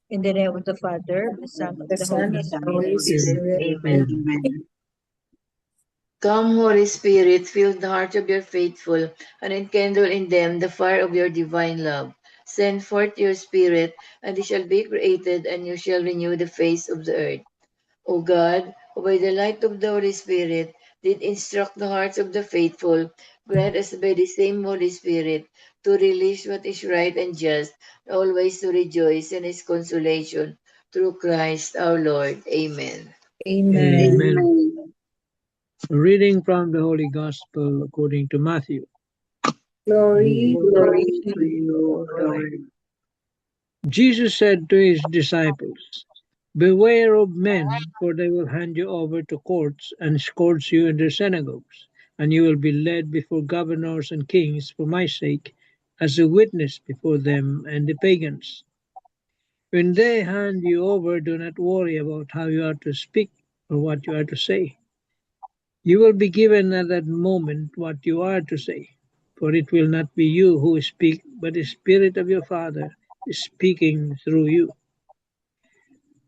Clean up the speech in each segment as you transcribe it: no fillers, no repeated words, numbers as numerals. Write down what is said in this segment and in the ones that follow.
In the name of the Father, the Son, of The the Son Holy of the Spirit. Holy Spirit. Amen. Come, Holy Spirit, fill the hearts of your faithful, and enkindle in them the fire of your divine love. Send forth your Spirit, and they shall be created, and you shall renew the face of the earth. O God, who by the light of the Holy Spirit did instruct the hearts of the faithful, grant us by the same Holy Spirit to relish what is right and just, always to rejoice in His consolation, through Christ our Lord. Amen. Amen. Amen. Reading from the Holy Gospel according to Matthew. Glory Glory to to you, you, O Lord. Lord. Jesus said to his disciples, beware of men, for they will hand you over to courts and scourge you in their synagogues, and you will be led before governors and kings for my sake, as a witness before them and the pagans. When they hand you over, do not worry about how you are to speak or what you are to say. You will be given at that moment what you are to say, for it will not be you who speak, but the Spirit of your Father is speaking through you.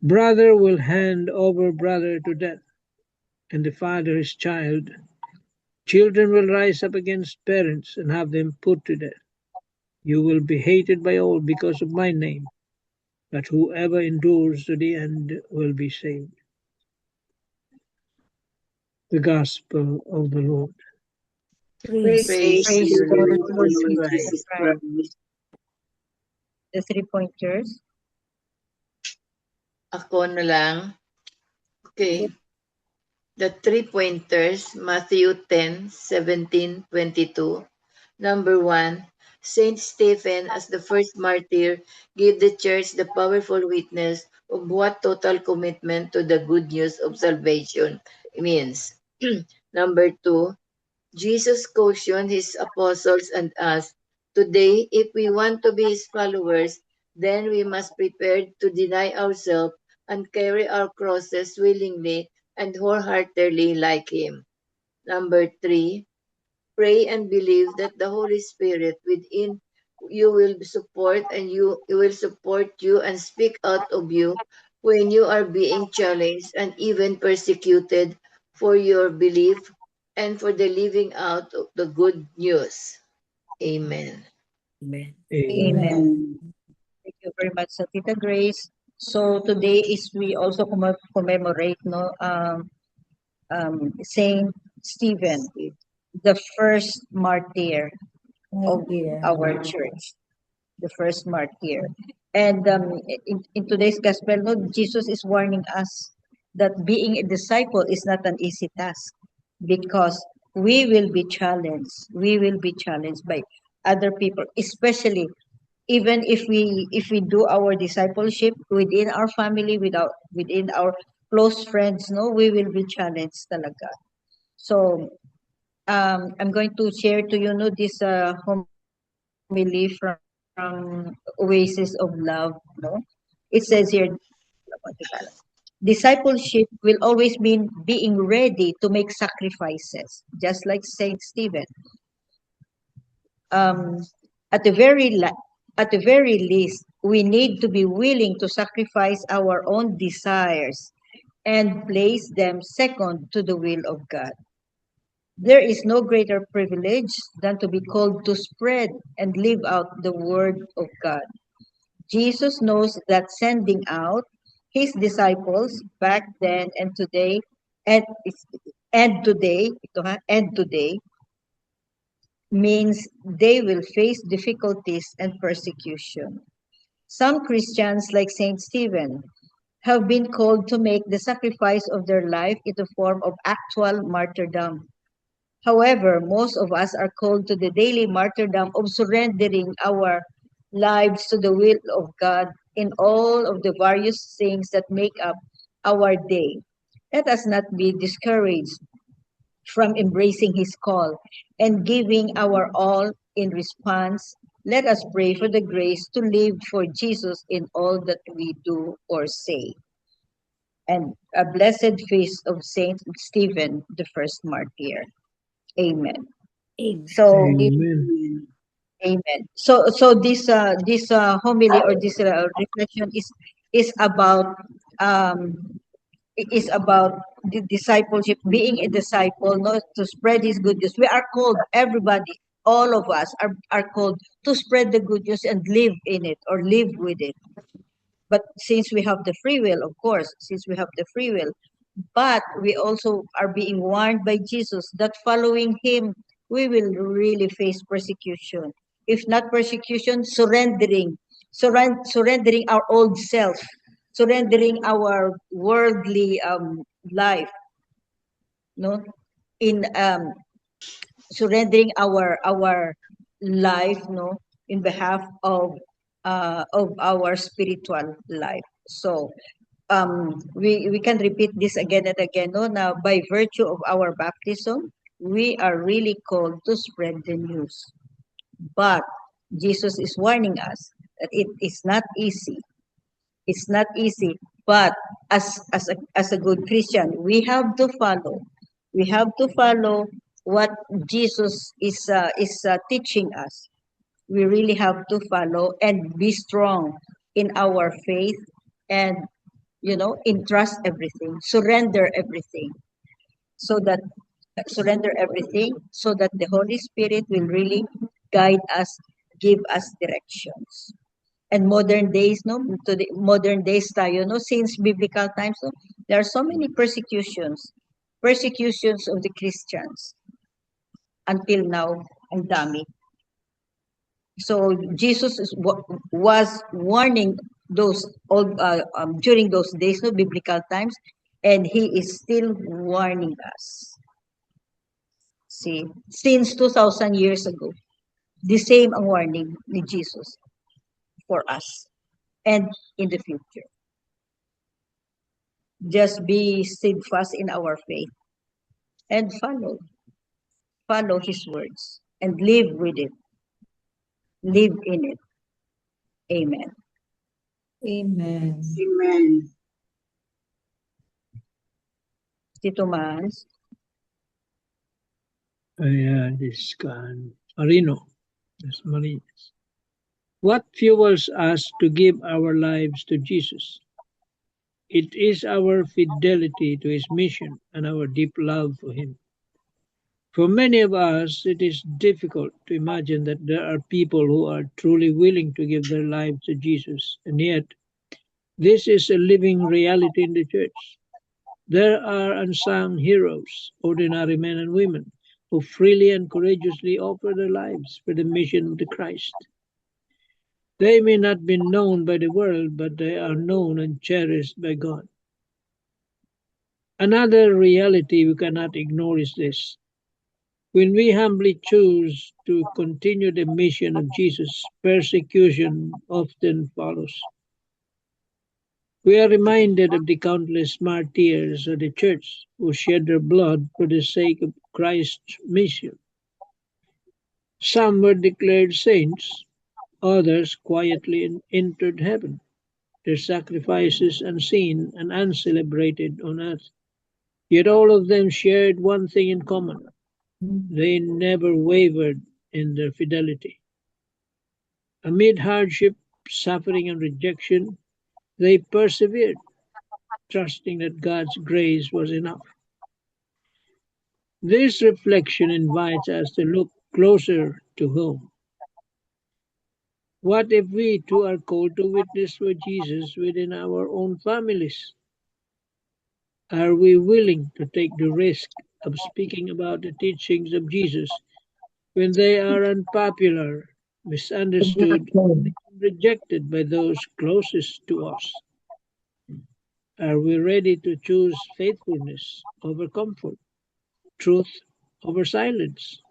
Brother will hand over brother to death, and the father his child. Children will rise up against parents and have them put to death. You will be hated by all because of my name, but whoever endures to the end will be saved. The Gospel of the Lord. Praise Praise to Praise you, to Lord the To Lord the Jesus Lord Jesus Christ. Jesus Christ. Christ. The 3 pointers. Ako na lang. Okay. The 3 pointers, Matthew 10:17-22. Number 1, Saint Stephen, as the first martyr, gave the church the powerful witness of what total commitment to the good news of salvation means. Number 2, Jesus cautioned his apostles and us, today, if we want to be his followers, then we must prepare to deny ourselves and carry our crosses willingly and wholeheartedly like him. Number 3, pray and believe that the Holy Spirit within you will support and you will support you and speak out of you when you are being challenged and even persecuted for your belief and for the living out of the good news. Amen. Amen. Amen. Amen. Thank you very much, Tita Grace. So today is we also commemorate Saint Stephen, the first martyr of Yeah. our church, the first martyr. And in today's gospel, no, Jesus is warning us that being a disciple is not an easy task because we will be challenged. We will be challenged by other people, especially even if we do our discipleship within our family, within our close friends, no, we will be challenged talaga. So I'm going to share to you, no, this homily from Oasis of Love, no. It says here, discipleship will always mean being ready to make sacrifices, just like Saint Stephen. Um, at the at the very least, we need to be willing to sacrifice our own desires and place them second to the will of God. There is no greater privilege than to be called to spread and live out the word of God. Jesus knows that sending out his disciples back then and today and and today means they will face difficulties and persecution. Some Christians, like Saint Stephen, have been called to make the sacrifice of their life in the form of actual martyrdom. However, most of us are called to the daily martyrdom of surrendering our lives to the will of God in all of the various things that make up our day. Let us not be discouraged from embracing His call and giving our all in response. Let us pray for the grace to live for Jesus in all that we do or say. And a blessed feast of Saint Stephen, the first martyr. Amen. Amen. So, Amen. amen. So this homily or this reflection is is about um, the discipleship, being a disciple, not to spread His good news. We are called, everybody, all of us are called to spread the good news and live in it or live with it. But since we have the free will, of course, since we have the free will, but we also are being warned by Jesus that following Him, we will really face persecution. If not persecution, surrendering our old self, surrendering our worldly life, no, in surrendering our life, no, in behalf of our spiritual life. So we can repeat this again and again. No, now by virtue of our baptism, we are really called to spread the news. But Jesus is warning us that it is not easy. It's not easy. But as a good Christian, we have to follow. We have to follow what Jesus is teaching us. We really have to follow and be strong in our faith, and entrust everything, so that surrender everything, so that the Holy Spirit will really guide us, give us directions. And modern days, no, to the modern days tayo, no, since biblical times, no, there are so many persecutions of the Christians until now, ang dami. So Jesus was warning those old during those days, no, biblical times, and He is still warning us. See, since 2,000 years ago, the same ang warning ni Jesus for us and in the future. Just be steadfast in our faith and follow His words and live with it, live in it. Amen. Amen. Amen. Tito Mas. This can Arino, yes, Marinas. What fuels us to give our lives to Jesus? It is our fidelity to His mission and our deep love for Him. For many of us, it is difficult to imagine that there are people who are truly willing to give their lives to Jesus, and yet this is a living reality in the church. There are unsung heroes, ordinary men and women, who freely and courageously offer their lives for the mission of the Christ. They may not be known by the world, but they are known and cherished by God. Another reality we cannot ignore is this. When we humbly choose to continue the mission of Jesus, persecution often follows. We are reminded of the countless martyrs of the church who shed their blood for the sake of Christ's mission. Some were declared saints, others quietly entered heaven, their sacrifices unseen and uncelebrated on earth. Yet all of them shared one thing in common. They never wavered in their fidelity. Amid hardship, suffering, and rejection, they persevered, trusting that God's grace was enough. This reflection invites us to look closer to home. What if we too are called to witness for Jesus within our own families? Are we willing to take the risk of speaking about the teachings of Jesus when they are unpopular, misunderstood, and rejected by those closest to us? Are we ready to choose faithfulness over comfort, truth over silence?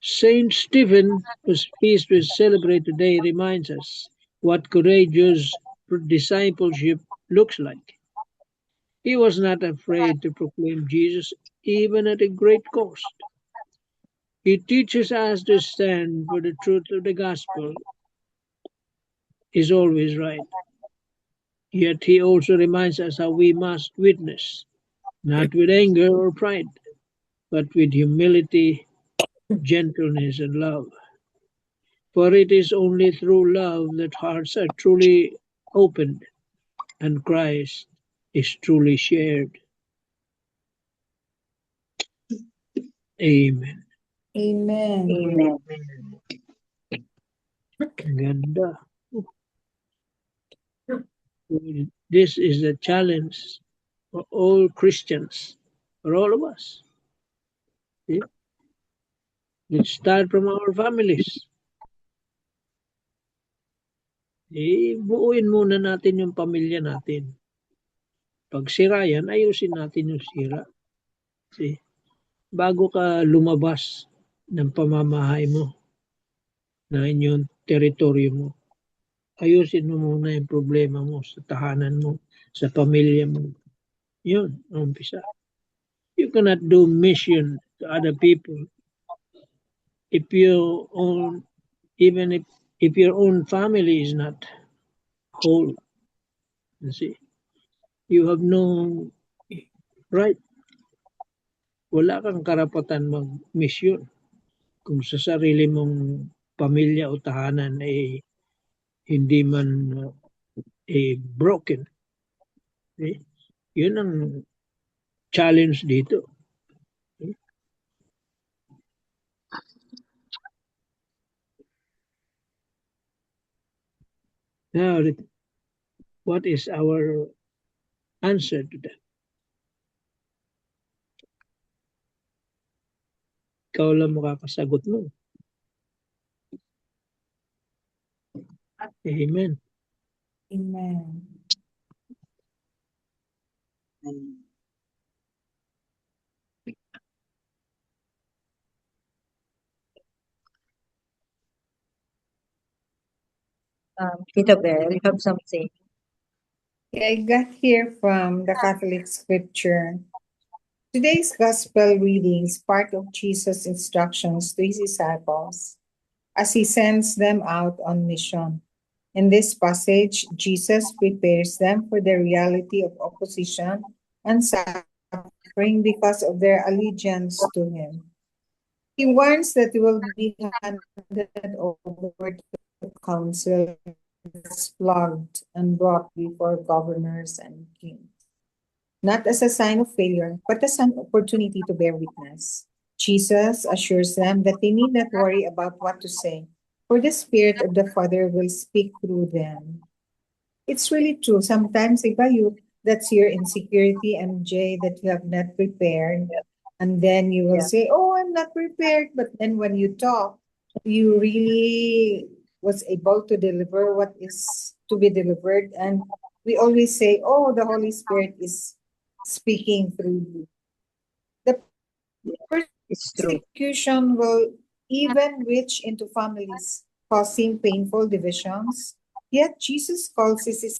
Saint Stephen, whose feast we celebrate today, reminds us what courageous discipleship looks like. He was not afraid to proclaim Jesus even at a great cost. He teaches us to stand for the truth of the gospel is always right. Yet he also reminds us how we must witness, not with anger or pride, but with humility, gentleness, and love. For it is only through love that hearts are truly opened and Christ is truly shared. Amen. Amen. Amen. Ganda. This is a challenge for all Christians, for all of us. See? Let's start from our families. Buuin muna natin yung pamilya natin. Pag sira yan, ayusin natin yung sira. See? Bago ka lumabas ng pamamahay mo, na inyong teritoryo mo, ayusin mo muna yung problema mo sa tahanan mo, sa pamilya mo. Yun, umpisa. You cannot do mission to other people if your own, even if your own family is not whole. You see, you have no right. Wala kang karapatan mag-mission kung sa sarili mong pamilya o tahanan ay hindi man broken. Okay? Yun ang challenge dito. Okay? Now, what is our answer to that? Ikaw lang makakasagot mo. Amen. Amen. Tita Bell, you have something? I got here from the Catholic scripture. Today's gospel reading is part of Jesus' instructions to his disciples as he sends them out on mission. In this passage, Jesus prepares them for the reality of opposition and suffering because of their allegiance to him. He warns that they will be handed over to the council, flogged, and brought before governors and kings, not as a sign of failure, but as an opportunity to bear witness. Jesus assures them that they need not worry about what to say, for the Spirit of the Father will speak through them. It's really true. Sometimes, that's your insecurity, MJ, that you have not prepared. And then you will say, oh, I'm not prepared. But then when you talk, you really was able to deliver what is to be delivered. And we always say, oh, the Holy Spirit is speaking through you. The It's true. persecution will even reach into families, causing painful divisions. Yet Jesus calls his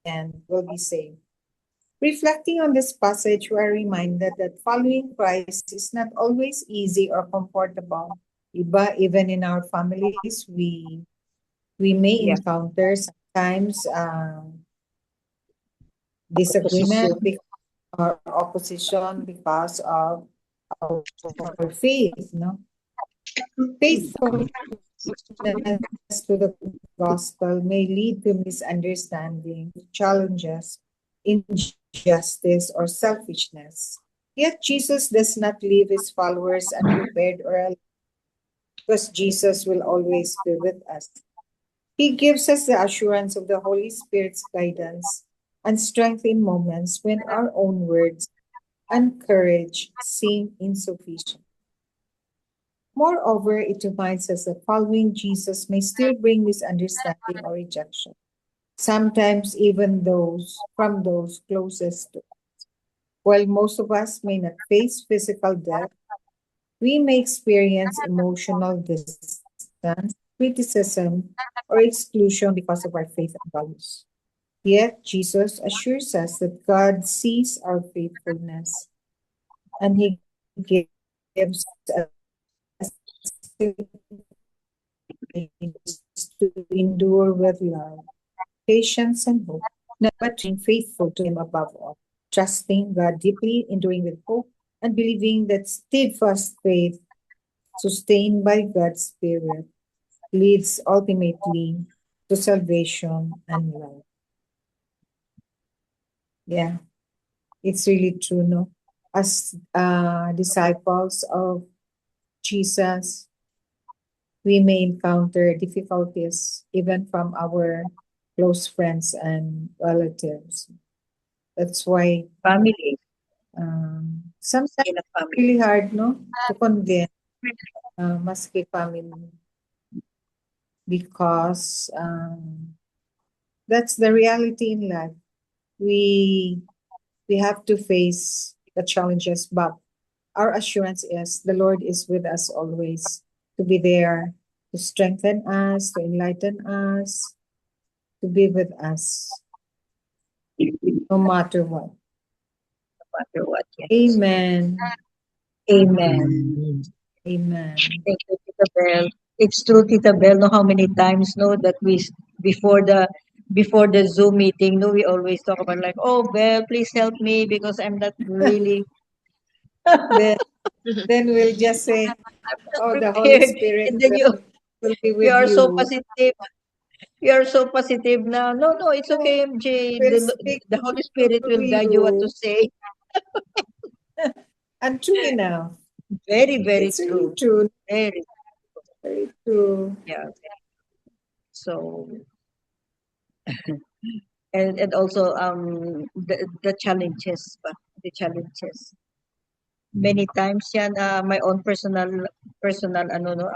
and will be saved. Reflecting on this passage, we are reminded that following Christ is not always easy or comfortable. Even in our families, we may encounter sometimes disagreement or opposition because of our faith, no? Faithfulness to the gospel may lead to misunderstanding, challenges, injustice, or selfishness. Yet Jesus does not leave his followers unprepared or alone, because Jesus will always be with us. He gives us the assurance of the Holy Spirit's guidance and strength in moments when our own words and courage seem insufficient. Moreover, it reminds us that following Jesus may still bring misunderstanding or rejection, sometimes even from those closest to us. While most of us may not face physical death, we may experience emotional distance, criticism, or exclusion because of our faith and values. Yet, Jesus assures us that God sees our faithfulness and He gives us to endure with love, patience, and hope, not but being faithful to Him above all, trusting God deeply, enduring with hope, and believing that steadfast faith, sustained by God's Spirit, leads ultimately to salvation and life. Yeah, it's really true, no? As disciples of Jesus, we may encounter difficulties even from our close friends and relatives. That's why Family, sometimes in a it's family. really hard, no, to convince maski family because that's the reality in life. We we have to face the challenges, but our assurance is the Lord is with us always to be there to strengthen us, to enlighten us, to be with us no matter what. No matter what. Yes. Amen. Amen. Amen. Amen. Thank you, Tita Bell. It's true, Tita Bell. No, how many times, no, that before the before the Zoom meeting, no, we always talk about like, oh, Bell, please help me because I'm not really Then then we'll just say, oh, the Holy prepared. Spirit And then will be you with are so you. positive. You are so positive now. No, no, it's Oh, okay, MJ. will speak The Holy Spirit through will guide you what to you. say. And true enough. Very, very It's really true. true. Very, Very true. yeah. So, and also the challenges, the challenges. Many times yan, my own personal ano no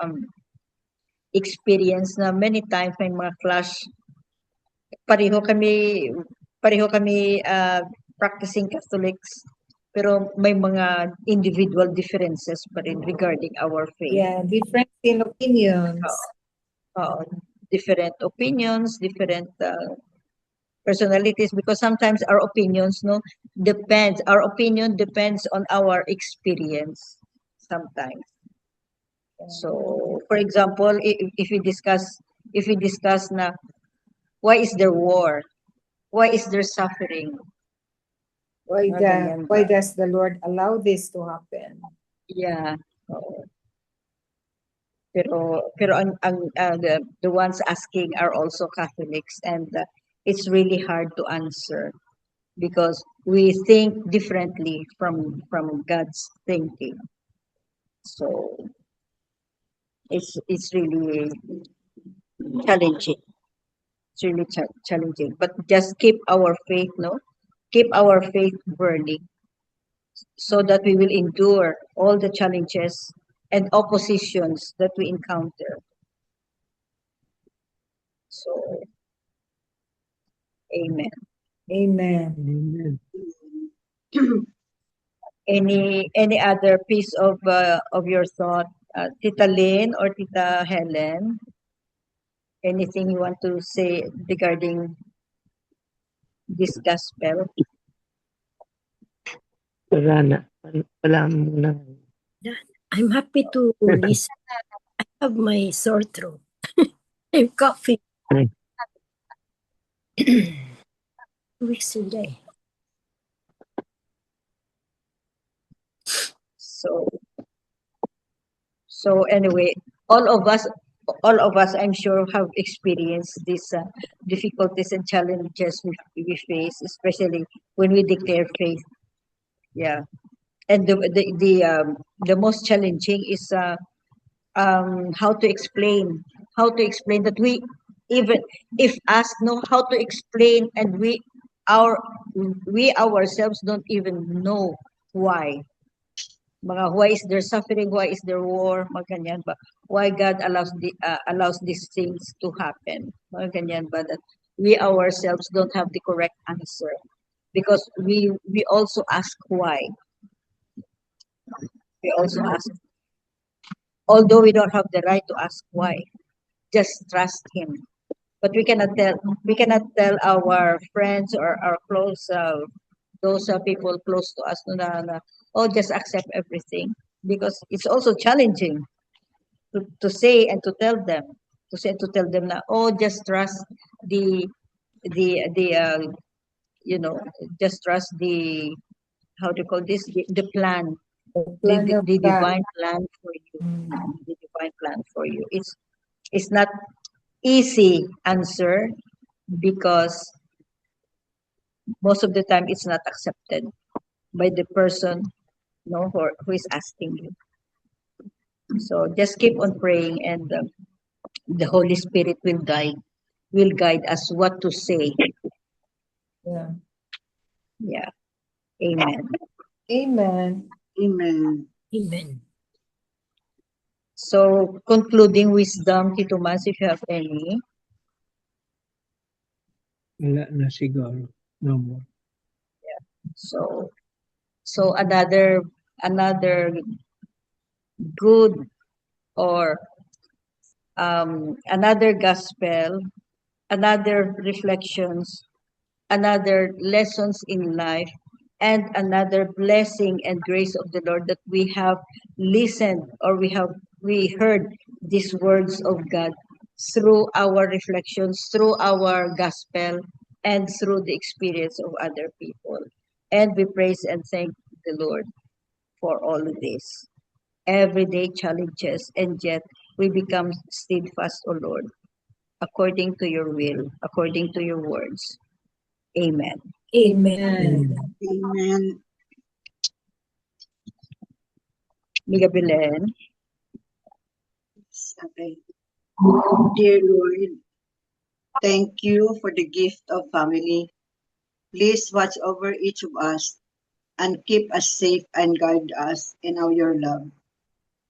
experience na many times may mga clash. Pareho kami pareho kami practicing Catholics, pero may mga individual differences pa rin regarding our faith. Yeah, different in opinions. Oo, different opinions, different personalities, because sometimes our opinion depends on our experience sometimes. So, for example, if we discuss na why is there war? Why is there suffering? Mga ganyan Why ba? does the Lord allow this to happen? Yeah. Oo. Pero the ones asking are also Catholics, and it's really hard to answer because we think differently from God's thinking. So it's really challenging. It's really challenging. But just keep our faith, no? Keep our faith burning so that we will endure all the challenges and oppositions that we encounter. So, amen. Amen. Amen. Any other piece of your thought, Tita Lynn or Tita Helen? Anything you want to say regarding this gospel? Wala na. Wala muna. I'm happy to listen. I have my sore throat. I'm coughing. Ay. 2 weeks a day. So anyway, all of us, I'm sure, have experienced these difficulties and challenges we face, especially when we declare faith. Yeah, and the most challenging is how to explain that even if asked know how to explain, and our we ourselves don't even know why. Why is there suffering, why is there war, mga ganyan ba? Why God allows these things to happen, mga ganyan ba? That we ourselves don't have the correct answer because we also ask why. We also ask, although we don't have the right to ask why, just trust Him. But we cannot tell our friends or our close those people close to us na oh, just accept everything, because it's also challenging to say and to tell them, na oh, just trust the the just trust the, how do you call this, the plan, The plan of the God. divine plan for you. Mm. The divine plan for you, it's It's not easy answer because most of the time it's not accepted by the person who is asking you. So just keep on praying, and the Holy Spirit will guide us what to say. Yeah. Yeah. Amen. Amen. Amen. Amen. So concluding wisdom, Tito Mas, if you have any. Wala na siguro. No more. So another good, or another gospel, another reflections, another lessons in life, and another blessing and grace of the Lord that we have listened, or we heard these words of God through our reflections, through our gospel, and through the experience of other people. And we praise and thank the Lord for all of this. Everyday challenges, and yet we become steadfast, O Lord, according to your will, according to your words. Amen. Amen. Amen. Amen. Miga Belen. Okay. Dear Lord, thank you for the gift of family. Please watch over each of us and keep us safe and guide us in your love.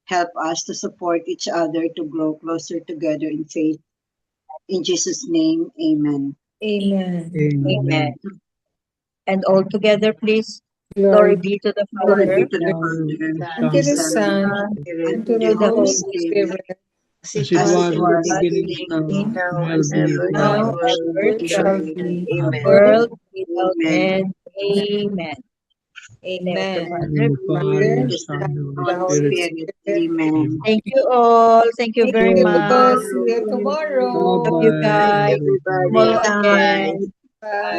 Help us to support each other to grow closer together in faith. In Jesus' name, amen. Amen. Amen. And all together, please. Glory Glory be to the Glory Father, be to the Father, and to the Son, Son, Spirit, and to the the the Holy Holy Holy Spirit, Spirit, As it as was it in the was in the beginning, beginning, now, now, will and be ever, now forever. and ever, ever, it shall amen. be. Amen. world without Amen. end. Amen. In the name of the Amen. Father. In the Father, The Son, Son, and Holy Holy Holy Spirit. Spirit, Spirit. amen. Thank you all. Thank you Thank very you. much. See you Love tomorrow. you Bye-bye, guys. Everybody, Tomorrow everybody. bye. again. Bye. Bye.